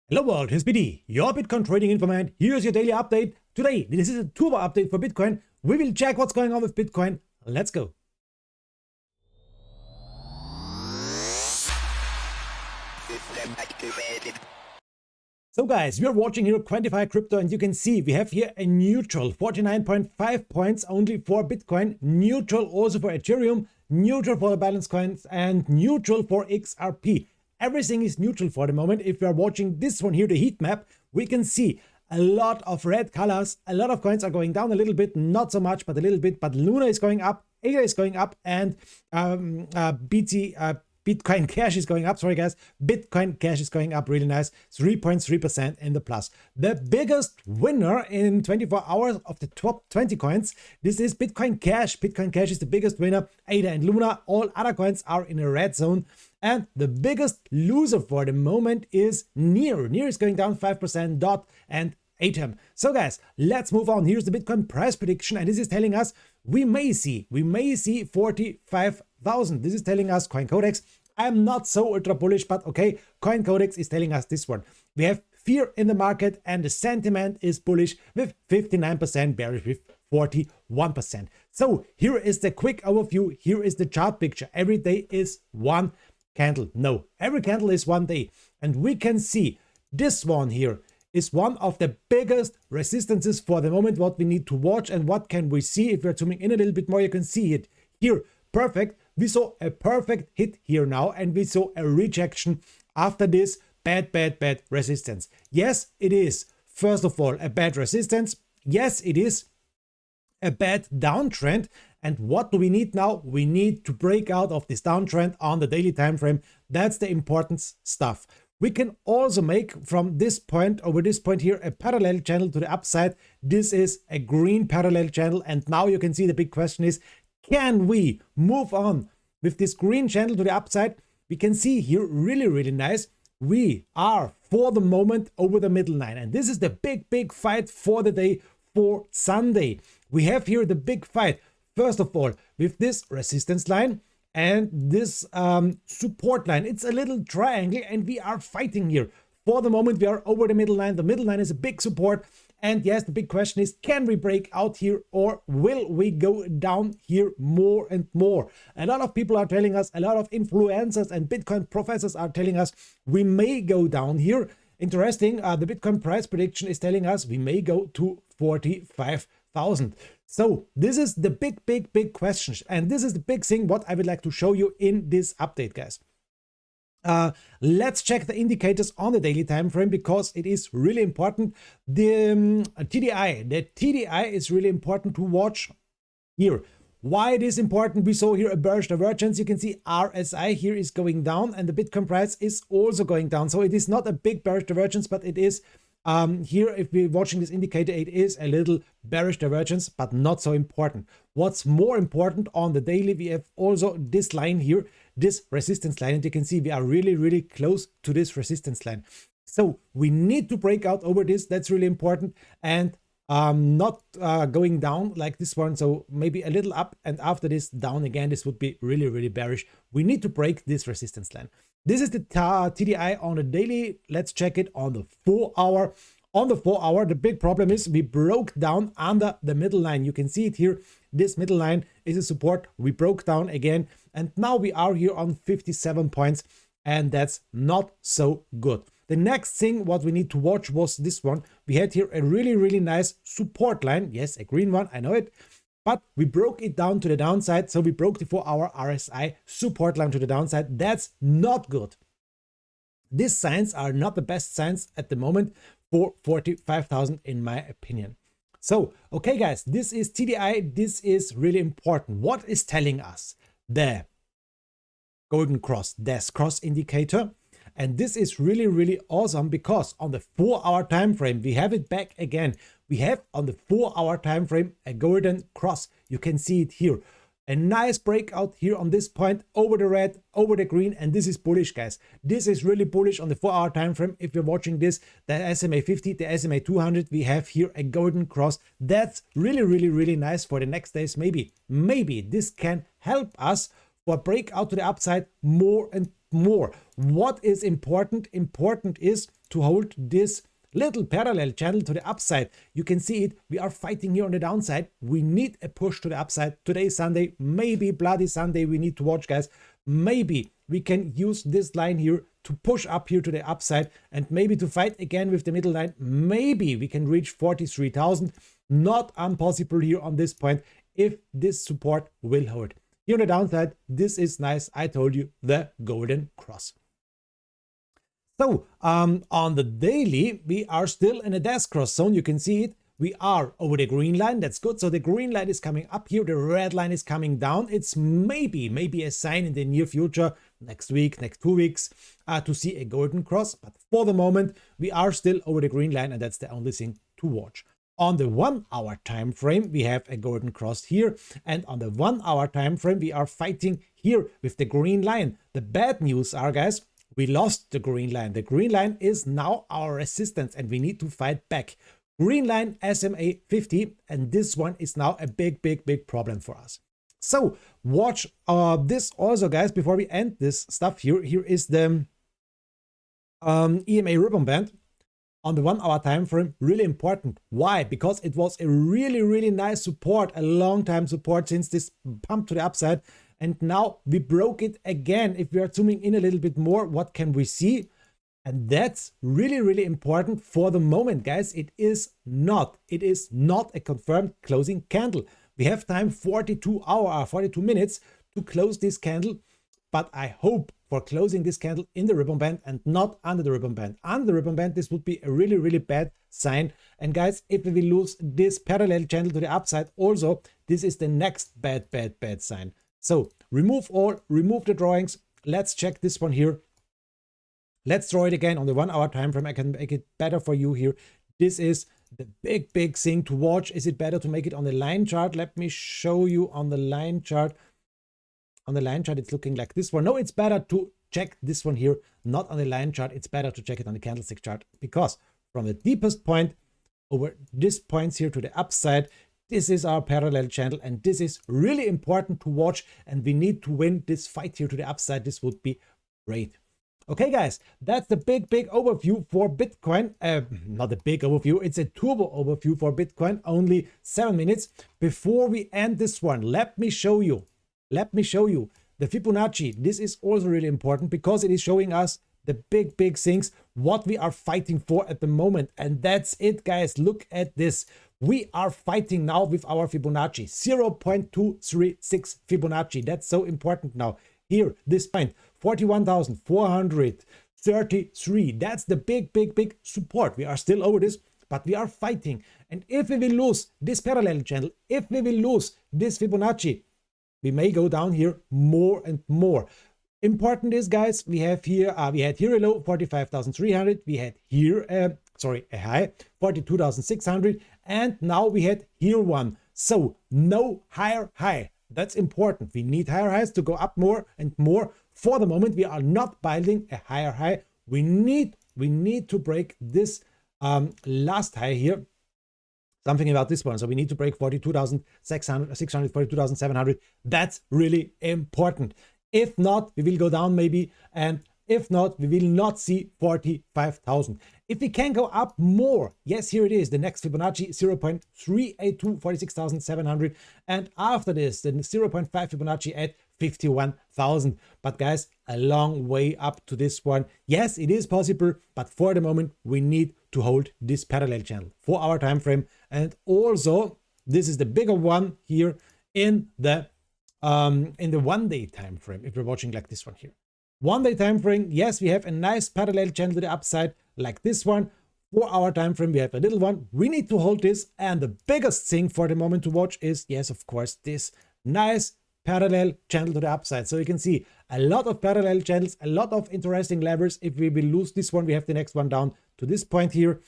Hello world, here's Biti, your Bitcoin trading informant. Here's your daily update. Today, this is a 2-hour update for Bitcoin. We will check what's going on with Bitcoin. Let's go. So guys, we are watching here Quantify Crypto, and you can see we have here a neutral 49.5 points only for Bitcoin, neutral also for Ethereum, neutral for the balance coins, and neutral for XRP. Everything is neutral for the moment. If we are watching this one here, the heat map, we can see a lot of red colors. A lot of coins are going down a little bit, not so much, but a little bit. But Luna is going up, ADA is going up, and Biti, Bitcoin Cash is going up. Sorry guys, Bitcoin Cash is going up really nice, 3.3% in the plus. The biggest winner in 24 hours of the top 20 coins, this is Bitcoin Cash. Bitcoin Cash is the biggest winner. ADA and Luna, all other coins are in a red zone. And the biggest loser for the moment is Near. Near is going down 5%, Dot and Atom. So guys, let's move on. Here's the Bitcoin price prediction, and this is telling us we may see 45,000. This is telling us CoinCodex. I'm not so ultra bullish, but okay, CoinCodex is telling us this one. We have fear in the market, and the sentiment is bullish with 59%, bearish with 41%. So here is the quick overview. Here is the chart picture. Every day is one candle. No, every candle is one day. And we can see this one here is one of the biggest resistances for the moment, what we need to watch. And what can we see? If we're zooming in a little bit more, you can see it here. Perfect. We saw a perfect hit here now, and we saw a rejection after this bad resistance. Yes, it is, first of all, a bad resistance. Yes, it is a bad downtrend. And what do we need now? We need to break out of this downtrend on the daily time frame. That's the important stuff. We can also make from this point over this point here a parallel channel to the upside. This is a green parallel channel, and now you can see the big question is, can we move on with this green channel to the upside? We can see here really nice. We are for the moment over the middle line, and this is the big fight for the day for Sunday. We have here the big fight. First of all, with this resistance line and this support line. It's a little triangle, and we are fighting here. For the moment, we are over the middle line. The middle line is a big support. And yes, the big question is, can we break out here, or will we go down here more and more? A lot of people are telling us, a lot of influencers and Bitcoin professors are telling us we may go down here. Interesting, the Bitcoin price prediction is telling us we may go to 45,000. So this is the big question, and this is the big thing what I would like to show you in this update, guys. Let's check the indicators on the daily time frame, because it is really important. The TDI is really important to watch here. Why it is important? We saw here a bearish divergence. You can see RSI here is going down, and the Bitcoin price is also going down. So it is not a big bearish divergence, but it is here, if we're watching this indicator, it is a little bearish divergence, but not so important. What's more important on the daily, we have also this line here, this resistance line, and you can see we are really close to this resistance line. So we need to break out over this. That's really important, and not going down like this one. So maybe a little up, and after this down again. This would be really bearish. We need to break this resistance line. This is the TDI on the daily. Let's check it on the 4-hour. On the 4-hour, the big problem is we broke down under the middle line. You can see it here. This middle line is a support. We broke down again, and now we are here on 57 points, and that's not so good. The next thing what we need to watch was this one. We had here a really nice support line. Yes, a green one, I know it. But we broke it down to the downside. So we broke the 4-hour RSI support line to the downside. That's not good. These signs are not the best signs at the moment for 45,000 in my opinion. So, okay guys, this is TDI. This is really important. What is telling us? The golden cross, death cross indicator. And this is really awesome, because on the 4-hour time frame, we have it back again. We have on the 4-hour time frame a golden cross. You can see it here. A nice breakout here on this point over the red, over the green, and this is bullish, guys. This is really bullish on the 4-hour time frame. If you're watching this, the SMA 50, the SMA 200, we have here a golden cross. That's really nice for the next days. Maybe this can help us for breakout to the upside more and more. What is important? Important is to hold this little parallel channel to the upside. You can see it. We are fighting here on the downside. We need a push to the upside. Today is Sunday, maybe Bloody Sunday. We need to watch, guys. Maybe we can use this line here to push up here to the upside and maybe to fight again with the middle line. Maybe we can reach 43,000. Not impossible here on this point if this support will hold. Here on the downside, this is nice. I told you, the golden cross. So on the daily, we are still in a death cross zone. You can see it. We are over the green line. That's good. So the green line is coming up here. The red line is coming down. It's maybe a sign in the near future, next week, next 2 weeks, to see a golden cross. But for the moment, we are still over the green line, and that's the only thing to watch. On the 1 hour time frame, we have a golden cross here. And on the 1 hour time frame, we are fighting here with the green line. The bad news are, guys, we lost the green line. The green line is now our resistance and we need to fight back. Green line SMA 50, and this one is now a big problem for us. So watch this also, guys, before we end this stuff here. Here is the EMA ribbon band on the 1 hour time frame. Really important. Why? Because it was a really nice support, a long time support since this pump to the upside. And now we broke it again. If we are zooming in a little bit more, what can we see? And that's really important for the moment, guys. It is not a confirmed closing candle. We have time 42 minutes to close this candle. But I hope for closing this candle in the ribbon band and not under the ribbon band. Under the ribbon band, this would be a really bad sign. And guys, if we will lose this parallel channel to the upside also, this is the next bad sign. So remove the drawings. Let's check this one here. Let's draw it again on the 1 hour time frame. I can make it better for you here. This is the big thing to watch. Is it better to make it on the line chart? Let me show you on the line chart. On the line chart, it's looking like this one. No, it's better to check this one here, not on the line chart. It's better to check it on the candlestick chart, because from the deepest point over this points here to the upside, this is our parallel channel, and this is really important to watch, and we need to win this fight here to the upside. This would be great. Okay, guys, that's the big overview for Bitcoin. Not a big overview, it's a turbo overview for Bitcoin. Only 7 minutes. Before we end this one, let me show you the Fibonacci. This is also really important because it is showing us the big things, what we are fighting for at the moment. And that's it, guys. Look at this. We are fighting now with our Fibonacci, 0.236 Fibonacci. That's so important now. Here, this point, 41,433. That's the big support. We are still over this, but we are fighting. And if we will lose this parallel channel, if we will lose this Fibonacci, we may go down here more and more. Important is, guys, we have here, we had here a low, 45,300. We had here, a high, 42,600. And now we had here one. So no higher high. That's important. We need higher highs to go up more and more. For the moment, we are not building a higher high. We need to break this last high here. Something about this one. So we need to break 42,600, 42,700. That's really important. If not, we will go down maybe. And if not, we will not see 45,000. If we can go up more, yes, here it is, the next Fibonacci, 0.382, 46,700. And after this, the 0.5 Fibonacci at 51,000. But guys, a long way up to this one. Yes, it is possible, but for the moment, we need to hold this parallel channel for our time frame. And also, this is the bigger one here in the 1 day time frame, if you're watching like this one here. 1 day time frame, yes, we have a nice parallel channel to the upside like this one. For our time frame, we have a little one. We need to hold this, and the biggest thing for the moment to watch is, yes, of course, this nice parallel channel to the upside. So you can see a lot of parallel channels, a lot of interesting levels. If we will lose this one, we have the next one down to this point here.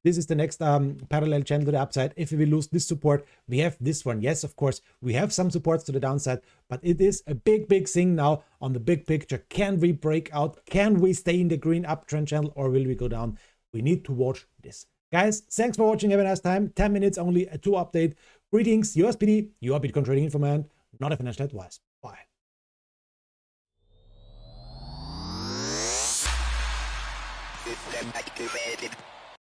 This is the next parallel channel to the upside. If we will lose this support, we have this one. Yes, of course, we have some supports to the downside, but it is a big thing now on the big picture. Can we break out? Can we stay in the green uptrend channel, or will we go down? We need to watch this. Guys, thanks for watching. Have a nice time. 10 minutes only to update. Greetings, yours Biti, your Bitcoin trading informant, not a financial advice. Bye. System activated.